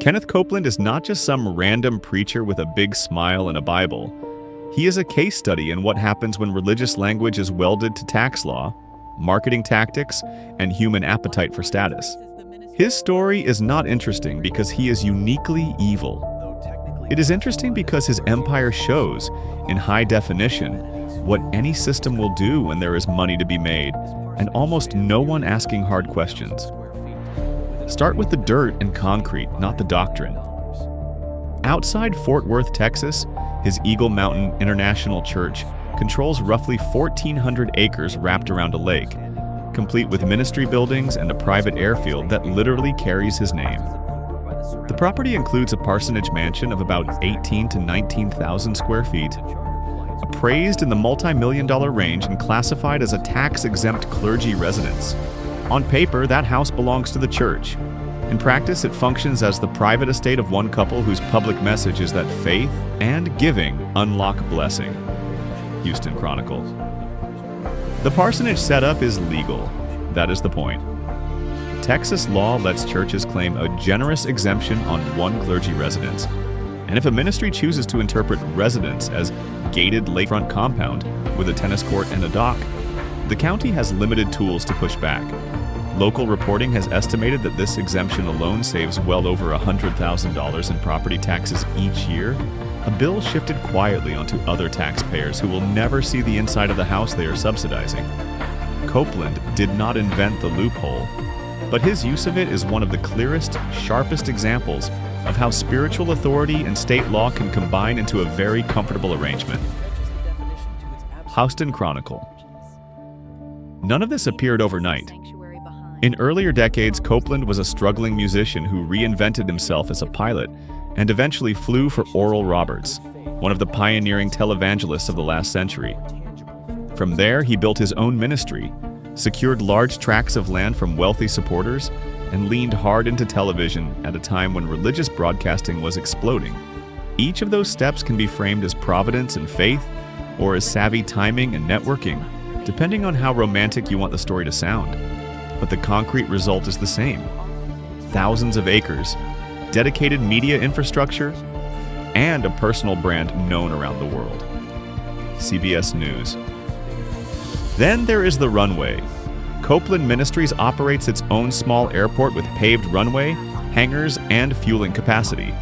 Kenneth Copeland is not just some random preacher with a big smile and a Bible. He is a case study in what happens when religious language is welded to tax law, marketing tactics, and human appetite for status. His story is not interesting because he is uniquely evil. It is interesting because his empire shows, in high definition, what any system will do when there is money to be made, and almost no one asking hard questions. Start with the dirt and concrete, not the doctrine. Outside Fort Worth, Texas, his Eagle Mountain International Church controls roughly 1,400 acres wrapped around a lake, complete with ministry buildings and a private airfield that literally carries his name. The property includes a parsonage mansion of about 18 to 19,000 square feet, appraised in the multi-million-dollar range and classified as a tax-exempt clergy residence. On paper, that house belongs to the church. In practice, it functions as the private estate of one couple whose public message is that faith and giving unlock blessing. Houston Chronicle. The parsonage setup is legal. That is the point. Texas law lets churches claim a generous exemption on one clergy residence. And if a ministry chooses to interpret residence as gated lakefront compound with a tennis court and a dock, the county has limited tools to push back. Local reporting has estimated that this exemption alone saves well over $100,000 in property taxes each year, a bill shifted quietly onto other taxpayers who will never see the inside of the house they are subsidizing. Copeland did not invent the loophole, but his use of it is one of the clearest, sharpest examples of how spiritual authority and state law can combine into a very comfortable arrangement. Houston Chronicle. None of this appeared overnight. In earlier decades, Copeland was a struggling musician who reinvented himself as a pilot and eventually flew for Oral Roberts, one of the pioneering televangelists of the last century. From there, he built his own ministry, secured large tracts of land from wealthy supporters, and leaned hard into television at a time when religious broadcasting was exploding. Each of those steps can be framed as providence and faith, or as savvy timing and networking, depending on how romantic you want the story to sound. But the concrete result is the same. Thousands of acres, dedicated media infrastructure, and a personal brand known around the world. CBS News. Then there is the runway. Copeland Ministries operates its own small airport with paved runway, hangars, and fueling capacity.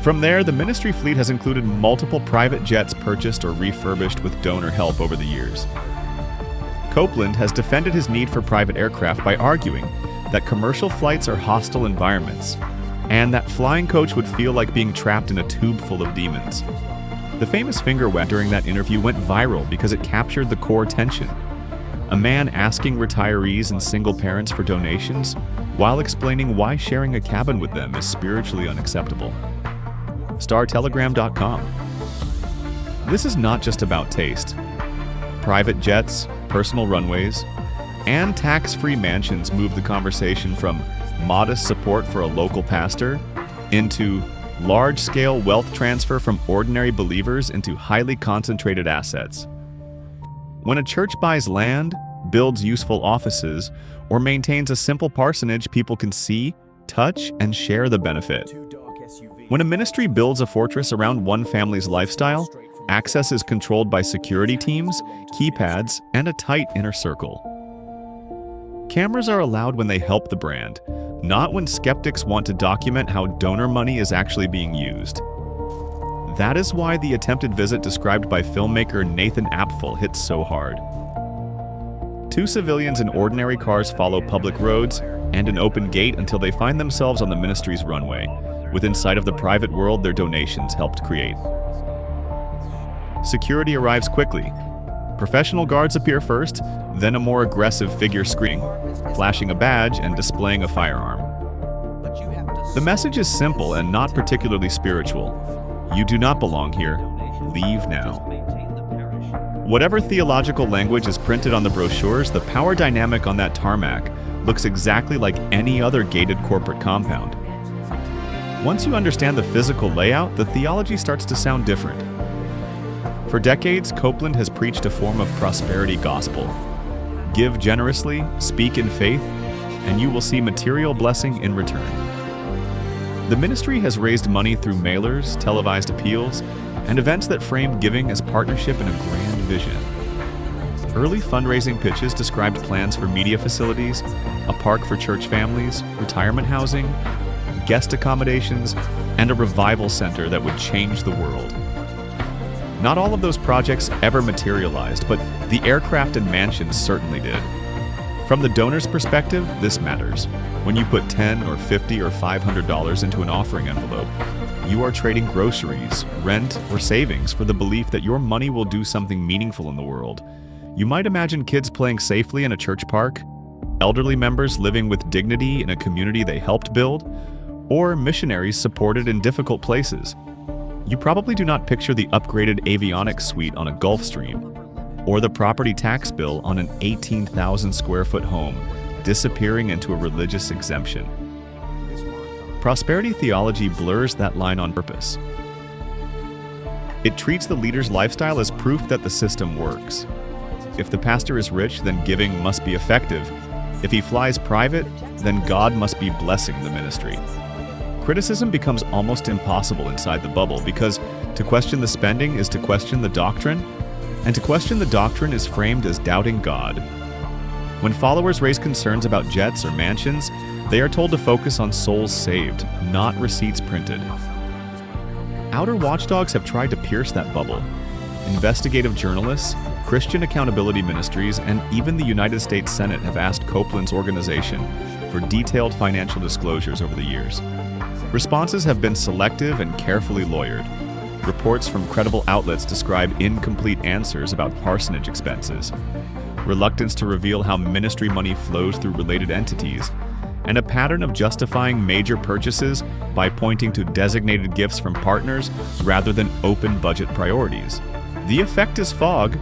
From there, the ministry fleet has included multiple private jets purchased or refurbished with donor help over the years. Copeland has defended his need for private aircraft by arguing that commercial flights are hostile environments, and that flying coach would feel like being trapped in a tube full of demons. The famous finger wag during that interview went viral because it captured the core tension. A man asking retirees and single parents for donations while explaining why sharing a cabin with them is spiritually unacceptable. StarTelegram.com. This is not just about taste. Private jets, personal runways, and tax-free mansions move the conversation from modest support for a local pastor into large-scale wealth transfer from ordinary believers into highly concentrated assets. When a church buys land, builds useful offices, or maintains a simple parsonage, people can see, touch, and share the benefit. When a ministry builds a fortress around one family's lifestyle, access is controlled by security teams, keypads, and a tight inner circle. Cameras are allowed when they help the brand, not when skeptics want to document how donor money is actually being used. That is why the attempted visit described by filmmaker Nathan Apfel hits so hard. Two civilians in ordinary cars follow public roads and an open gate until they find themselves on the ministry's runway, within sight of the private world their donations helped create. Security arrives quickly. Professional guards appear first, then a more aggressive figure screaming, flashing a badge and displaying a firearm. The message is simple and not particularly spiritual. You do not belong here. Leave now. Whatever theological language is printed on the brochures, the power dynamic on that tarmac looks exactly like any other gated corporate compound. Once you understand the physical layout, the theology starts to sound different. For decades, Copeland has preached a form of prosperity gospel. Give generously, speak in faith, and you will see material blessing in return. The ministry has raised money through mailers, televised appeals, and events that frame giving as partnership in a grand vision. Early fundraising pitches described plans for media facilities, a park for church families, retirement housing, guest accommodations, and a revival center that would change the world. Not all of those projects ever materialized, but the aircraft and mansions certainly did. From the donor's perspective, this matters. When you put $10 or $50 or $500 into an offering envelope, you are trading groceries, rent, or savings for the belief that your money will do something meaningful in the world. You might imagine kids playing safely in a church park, elderly members living with dignity in a community they helped build, or missionaries supported in difficult places. You probably do not picture the upgraded avionics suite on a Gulfstream, or the property tax bill on an 18,000 square foot home disappearing into a religious exemption. Prosperity theology blurs that line on purpose. It treats the leader's lifestyle as proof that the system works. If the pastor is rich, then giving must be effective. If he flies private, then God must be blessing the ministry. Criticism becomes almost impossible inside the bubble because to question the spending is to question the doctrine, and to question the doctrine is framed as doubting God. When followers raise concerns about jets or mansions, they are told to focus on souls saved, not receipts printed. Outer watchdogs have tried to pierce that bubble. Investigative journalists, Christian accountability ministries, and even the United States Senate have asked Copeland's organization for detailed financial disclosures over the years. Responses have been selective and carefully lawyered. Reports from credible outlets describe incomplete answers about parsonage expenses, reluctance to reveal how ministry money flows through related entities, and a pattern of justifying major purchases by pointing to designated gifts from partners rather than open budget priorities. The effect is fog,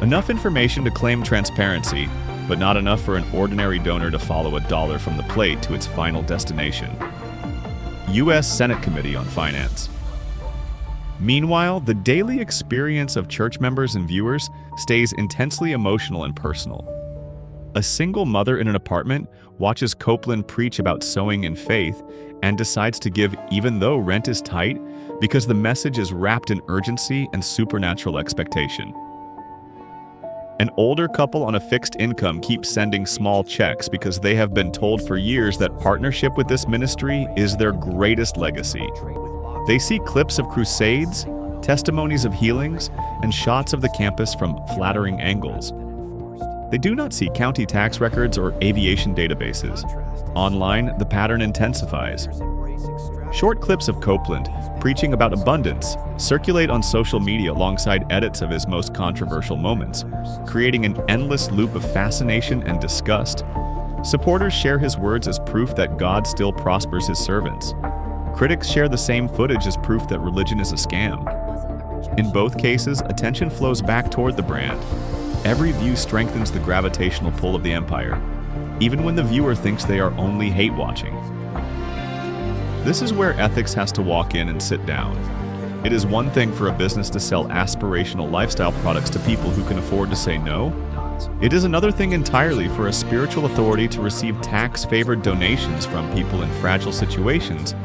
enough information to claim transparency, but not enough for an ordinary donor to follow a dollar from the plate to its final destination. U.S. Senate Committee on Finance. Meanwhile, the daily experience of church members and viewers stays intensely emotional and personal. A single mother in an apartment watches Copeland preach about sowing in faith and decides to give even though rent is tight because the message is wrapped in urgency and supernatural expectation. An older couple on a fixed income keeps sending small checks because they have been told for years that partnership with this ministry is their greatest legacy. They see clips of crusades, testimonies of healings, and shots of the campus from flattering angles. They do not see county tax records or aviation databases. Online, the pattern intensifies. Short clips of Copeland preaching about abundance circulate on social media alongside edits of his most controversial moments, creating an endless loop of fascination and disgust. Supporters share his words as proof that God still prospers his servants. Critics share the same footage as proof that religion is a scam. In both cases, attention flows back toward the brand. Every view strengthens the gravitational pull of the empire, even when the viewer thinks they are only hate-watching. This is where ethics has to walk in and sit down. It is one thing for a business to sell aspirational lifestyle products to people who can afford to say no. It is another thing entirely for a spiritual authority to receive tax-favored donations from people in fragile situations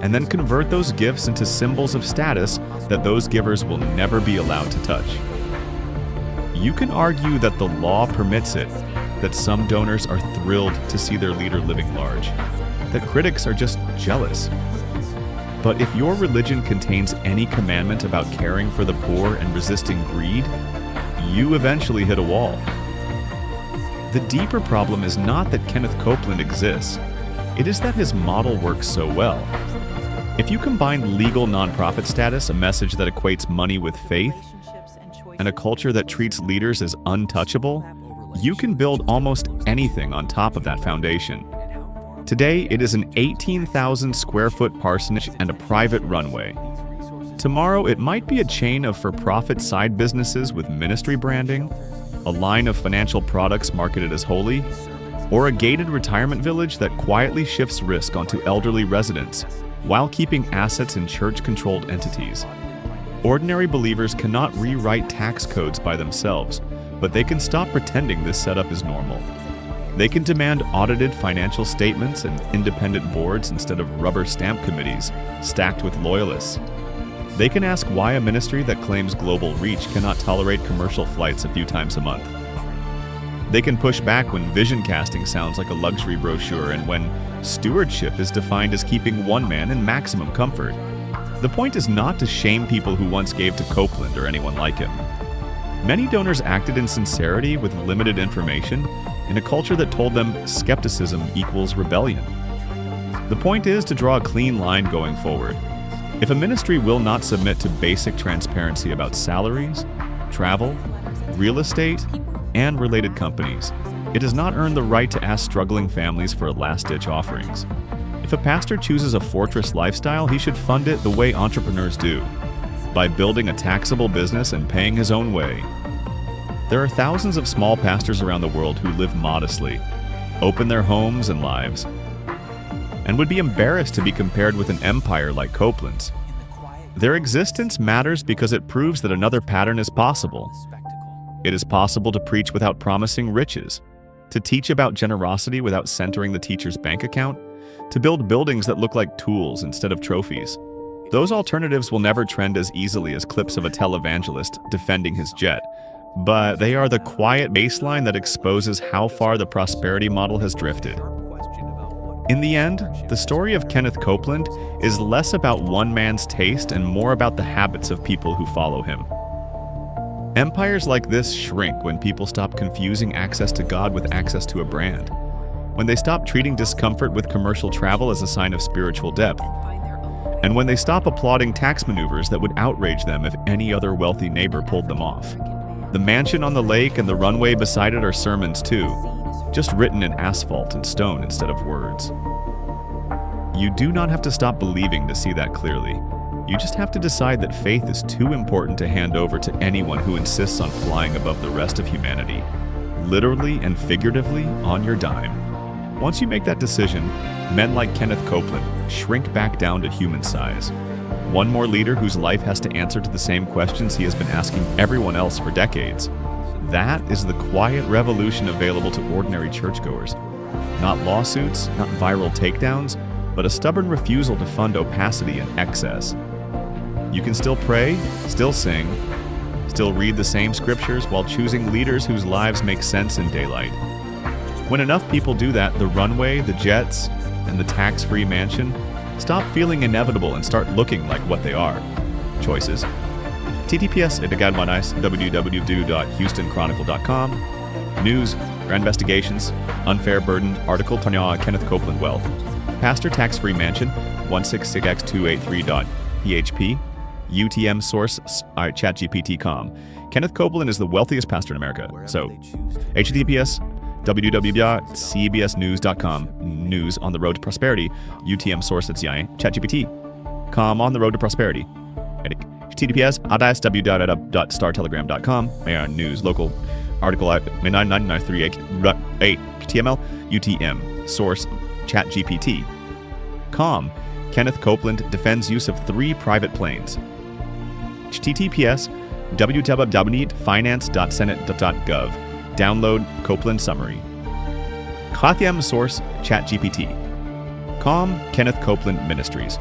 and then convert those gifts into symbols of status that those givers will never be allowed to touch. You can argue that the law permits it, that some donors are thrilled to see their leader living large, that critics are just jealous. But if your religion contains any commandment about caring for the poor and resisting greed, you eventually hit a wall. The deeper problem is not that Kenneth Copeland exists, it is that his model works so well. If you combine legal nonprofit status, a message that equates money with faith, and a culture that treats leaders as untouchable, you can build almost anything on top of that foundation. Today, it is an 18,000 square foot parsonage and a private runway. Tomorrow, it might be a chain of for-profit side businesses with ministry branding, a line of financial products marketed as holy, or a gated retirement village that quietly shifts risk onto elderly residents while keeping assets in church-controlled entities. Ordinary believers cannot rewrite tax codes by themselves, but they can stop pretending this setup is normal. They can demand audited financial statements and independent boards instead of rubber stamp committees stacked with loyalists. They can ask why a ministry that claims global reach cannot tolerate commercial flights a few times a month. They can push back when vision casting sounds like a luxury brochure and when stewardship is defined as keeping one man in maximum comfort. The point is not to shame people who once gave to Copeland or anyone like him. Many donors acted in sincerity with limited information in a culture that told them skepticism equals rebellion. The point is to draw a clean line going forward. If a ministry will not submit to basic transparency about salaries, travel, real estate, and related companies, it does not earn the right to ask struggling families for last-ditch offerings. If a pastor chooses a fortress lifestyle, he should fund it the way entrepreneurs do, by building a taxable business and paying his own way. There are thousands of small pastors around the world who live modestly, open their homes and lives, and would be embarrassed to be compared with an empire like Copeland's. Their existence matters because it proves that another pattern is possible. It is possible to preach without promising riches, to teach about generosity without centering the teacher's bank account, to build buildings that look like tools instead of trophies. Those alternatives will never trend as easily as clips of a televangelist defending his jet, but they are the quiet baseline that exposes how far the prosperity model has drifted. In the end, the story of Kenneth Copeland is less about one man's taste and more about the habits of people who follow him. Empires like this shrink when people stop confusing access to God with access to a brand, when they stop treating discomfort with commercial travel as a sign of spiritual depth, and when they stop applauding tax maneuvers that would outrage them if any other wealthy neighbor pulled them off. The mansion on the lake and the runway beside it are sermons too, just written in asphalt and stone instead of words. You do not have to stop believing to see that clearly. You just have to decide that faith is too important to hand over to anyone who insists on flying above the rest of humanity, literally and figuratively on your dime. Once you make that decision, men like Kenneth Copeland shrink back down to human size. One more leader whose life has to answer to the same questions he has been asking everyone else for decades. That is the quiet revolution available to ordinary churchgoers. Not lawsuits, not viral takedowns, but a stubborn refusal to fund opacity and excess. You can still pray, still sing, still read the same scriptures while choosing leaders whose lives make sense in daylight. When enough people do that, the runway, the jets, and the tax-free mansion stop feeling inevitable and start looking like what they are. Choices. TTPS www.houstonchronicle.com. News, or investigations, unfair burden, article Tanya Kenneth Copeland Wealth. Pastor tax-free mansion, 166x283.php. UTM source, ChatGPT.com. Kenneth Copeland is the wealthiest pastor in America. So, HTTPS www.cbsnews.com. News on the road to prosperity. UTM source at CIA. ChatGPT.com on the road to prosperity. HTTPS www.startelegram.com. News local article 99938 TML. UTM source ChatGPT.com. Kenneth Copeland defends use of 3 private planes. HTTPS www.finance.senate.gov. Download Copeland summary. Kathyam source ChatGPT. Com Kenneth Copeland Ministries.